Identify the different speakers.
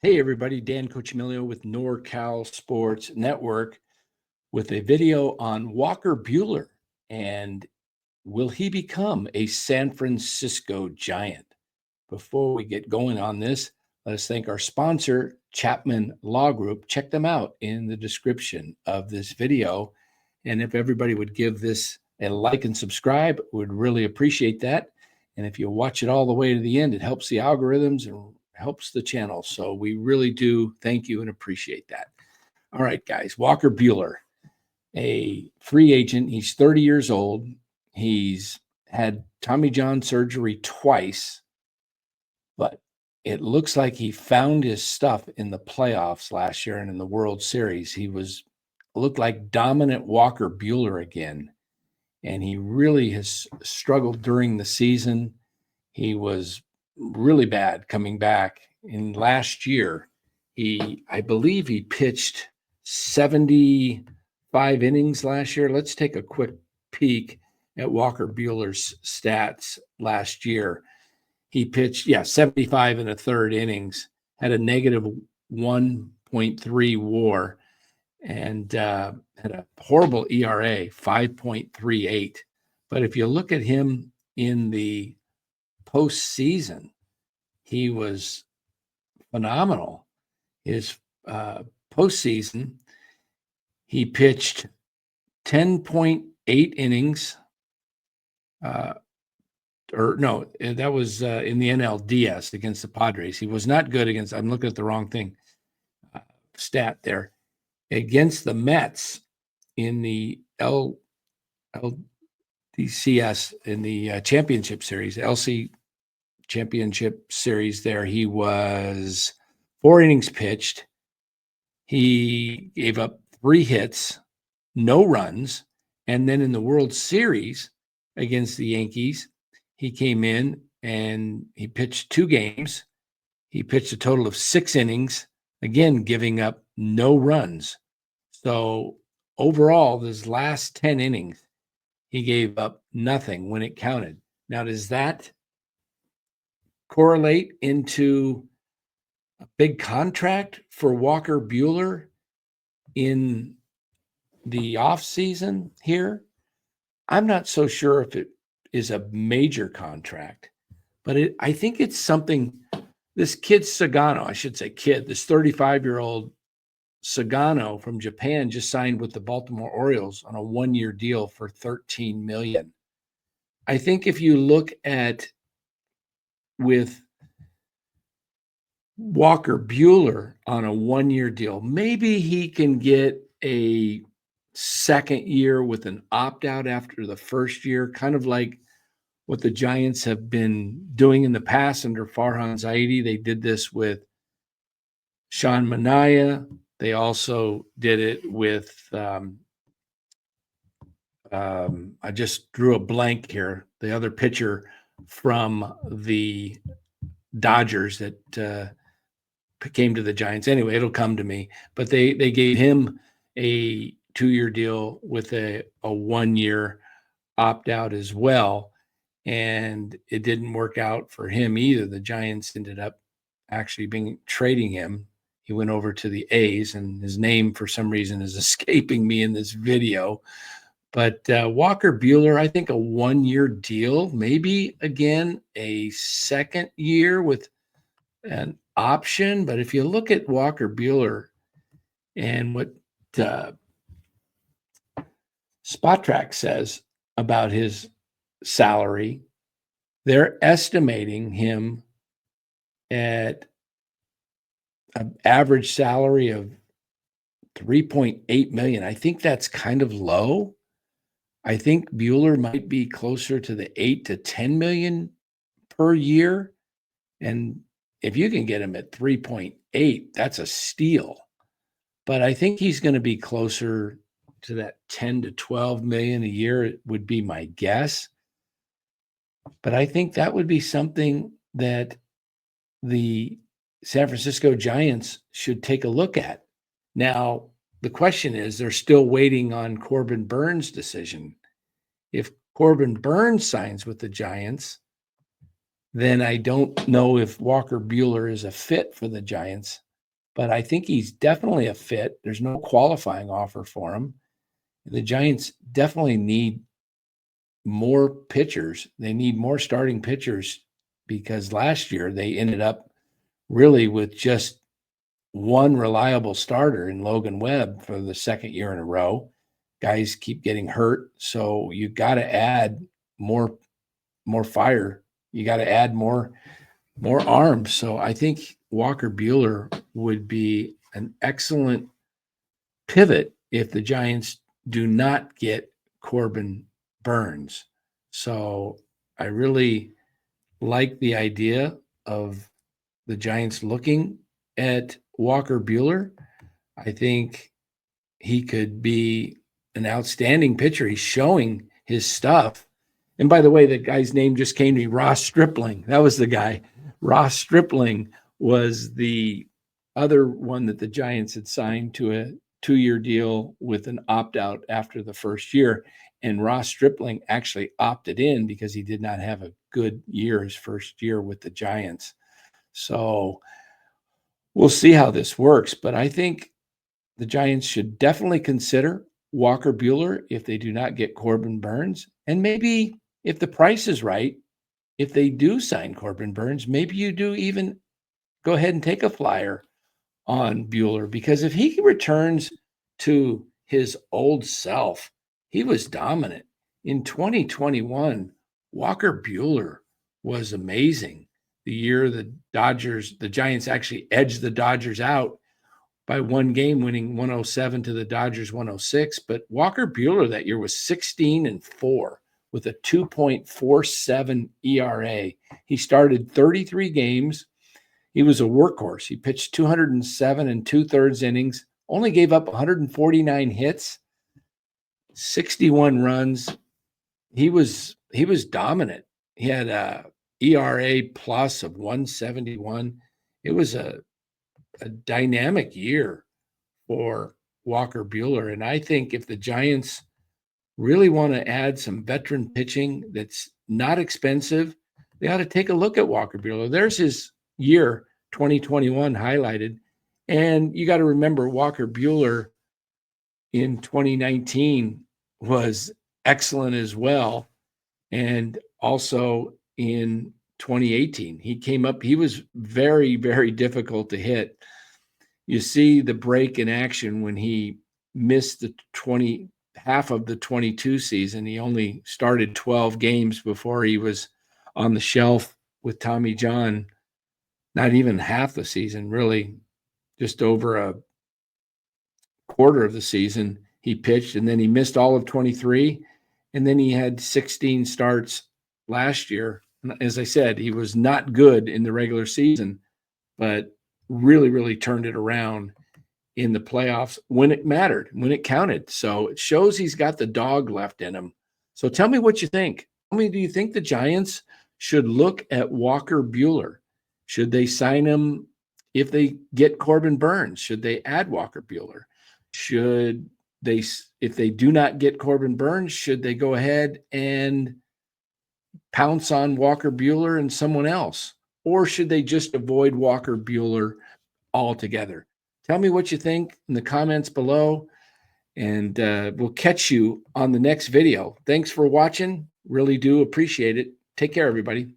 Speaker 1: Hey everybody, Dan Cochimilio with NorCal Sports Network with a video on Walker Buehler and will he become a San Francisco Giant? Before we get going on this, let us thank our sponsor, Chapman Law Group. Check them out in the description of this video. And if everybody would give this a like and subscribe, we'd really appreciate that. And if you watch it all the way to the end, it helps the algorithms and helps the channel. So we really do thank you and appreciate that. All right, guys, Walker Buehler, a free agent. He's 30 years old. He's had Tommy John surgery twice, but it looks like he found his stuff in the playoffs last year and in the World Series. He looked like dominant Walker Buehler again, and he really has struggled during the season. He was really bad coming back. In last year, I believe he pitched 75 innings last year. Let's take a quick peek at Walker Buehler's stats last year. He pitched, 75 and a third innings, had a negative 1.3 WAR, and had a horrible ERA, 5.38. But if you look at him in the postseason, he was phenomenal. His postseason, he pitched 10.8 innings. That was in the NLDS against the Padres. He was not good against, I'm looking at the wrong thing, stat there. Against the Mets in the LDCS, in the championship series, LC championship series there, he was 4 innings pitched. He gave up 3 hits, no runs. And then in the World Series against the Yankees, he came in and he pitched 2 games. He pitched a total of 6 innings, again, giving up no runs. So overall, his last 10 innings, he gave up nothing when it counted. Now, does that correlate into a big contract for Walker Buehler in the offseason here? I'm not so sure if it is a major contract, but I think it's something. This kid Sagano, I should say kid, this 35-year-old Sagano from Japan just signed with the Baltimore Orioles on a 1-year deal for $13 million. I think if you look at with Walker Buehler on a 1-year deal, maybe he can get a second year with an opt-out after the first year, kind of like what the Giants have been doing in the past under Farhan Zaidi. They did this with Sean Manaea. They also did it with I just drew a blank here. The other pitcher from the Dodgers that came to the Giants. Anyway, it'll come to me. But they gave him a 2-year deal with a 1-year opt-out as well. And it didn't work out for him either. The Giants ended up actually trading him. He went over to the A's, and his name for some reason is escaping me in this video. But Walker Buehler, I think a 1-year deal, maybe again a second year with an option. But if you look at Walker Buehler and what SpotTrack says about his salary, they're estimating him at an average salary of $3.8 million. I think that's kind of low. I think Buehler might be closer to the 8 to 10 million per year. And if you can get him at 3.8, that's a steal. But I think he's going to be closer to that 10 to 12 million a year, it would be my guess. But I think that would be something that the San Francisco Giants should take a look at. Now, the question is, they're still waiting on Corbin Burns' decision. If Corbin Burns signs with the Giants, then I don't know if Walker Buehler is a fit for the Giants. but I think he's definitely a fit. There's no qualifying offer for him. The Giants definitely need more pitchers. They need more starting pitchers because last year they ended up really with just one reliable starter in Logan Webb for the second year in a row. Guys keep getting hurt, so you got to add more fire. You got to add more arms. So I think Walker Buehler would be an excellent pivot if the Giants do not get Corbin Burns. So I really like the idea of the Giants looking at Walker Buehler. I think he could be an outstanding pitcher. He's showing his stuff. And by the way, the guy's name just came to me, Ross Stripling. That was the guy. Ross Stripling was the other one that the Giants had signed to a 2-year deal with an opt-out after the first year. And Ross Stripling actually opted in because he did not have a good year his first year with the Giants. So we'll see how this works. But I think the Giants should definitely consider Walker Buehler if they do not get Corbin Burns. And maybe if the price is right, if they do sign Corbin Burns, maybe you do even go ahead and take a flyer on Buehler, because if he returns to his old self, he was dominant. In 2021, Walker Buehler was amazing. The year the Giants actually edged the Dodgers out by one game, winning 107 to the Dodgers 106. But Walker Buehler that year was 16-4 with a 2.47 ERA. He started 33 games. He was a workhorse. He pitched 207 2/3 innings, only gave up 149 hits, 61 runs. He was dominant. He had a ERA plus of 171. It was a dynamic year for Walker Buehler. And I think if the Giants really want to add some veteran pitching that's not expensive, they ought to take a look at Walker Buehler. There's his year 2021 highlighted. And you got to remember Walker Buehler in 2019 was excellent as well. And also in 2018, he came up, he was very, very difficult to hit. You see the break in action when he missed the half of the 22 season. He only started 12 games before he was on the shelf with Tommy John. Not even half the season, really, just over a quarter of the season he pitched, and then he missed all of 23, and then he had 16 starts last year. As I said, he was not good in the regular season, but really, really turned it around in the playoffs when it mattered, when it counted. So it shows he's got the dog left in him. So tell me what you think. Tell me, do you think the Giants should look at Walker Buehler? Should they sign him if they get Corbin Burns? Should they add Walker Buehler? Should they, if they do not get Corbin Burns, should they go ahead and pounce on Walker Buehler and someone else? Or should they just avoid Walker Buehler altogether? Tell me what you think in the comments below, and we'll catch you on the next video. Thanks for watching. Really do appreciate it. Take care, everybody.